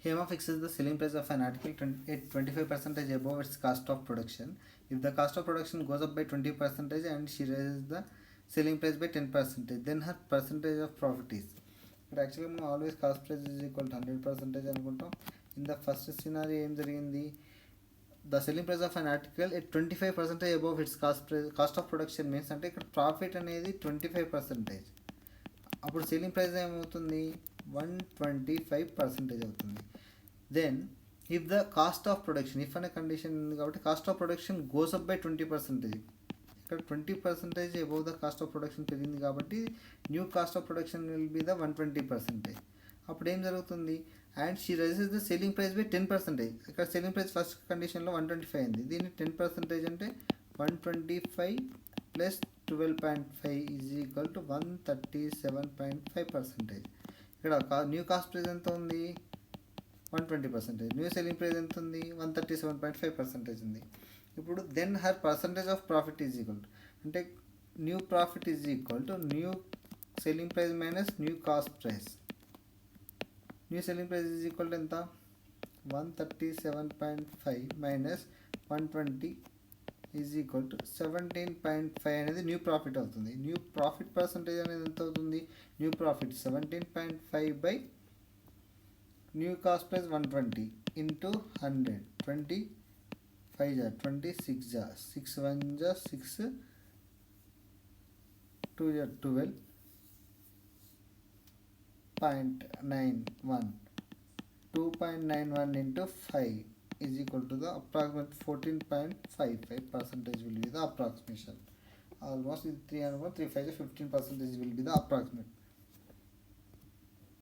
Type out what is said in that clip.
HEMA fixes the selling price of an article at 25% above its cost of production. If the cost of production goes up by 20% and she raises the selling price by 10%, then her percentage of profit is. But actually మనం always cost price is equal to 100% అనుకుంటాం. In the first scenario ఏం జరిగింది, the selling price of an article at 25% above its cost of production means అంటే ఇక్కడ profit అనేది 25%. అప్పుడు selling price ఏమవుతుంది, 125% అవుతుంది. Then if the cost of production, if అనే కండిషన్ ఉంది కాబట్టి cost of production goes up by 20%. ఇక్కడ 20% above the cost of production పెరిగింది కాబట్టి new cost of production will be the 120%. అప్పుడు ఏం జరుగుతుంది, and she raises the selling price by 10%. ఇక్కడ సెల్లింగ్ ప్రైస్ ఫస్ట్ కండిషన్లో 125 అయింది, దీన్ని 10% అంటే 125 ప్లస్ 12.5 ఈజ్ ఈక్వల్ టు 137.5%. ఇక్కడ న్యూ కాస్ట్ ప్రైస్ ఎంత ఉంది, 120%. న్యూ సెల్లింగ్ ప్రైస్ ఎంత ఉంది, 137.5% ఉంది. ఇప్పుడు then her percentage of profit is equal to, అంటే new profit is equal to new selling price minus new cost price. New selling price is equal to ఎంత, 137.5 minus 120 is equal to 17.5 అనేది new profit అవుతుంది. New profit percentage అనేది ఎంత అవుతుంది, new profit 17.5 by new cost price 120 into 100. 25 జా 26 జా 6 1 జా 6 2 జా 12.91 2.91 into 5 is equal to the approximate 14.55% will be the approximation. Almost 3 and 1 3 5 15% will be the approximate.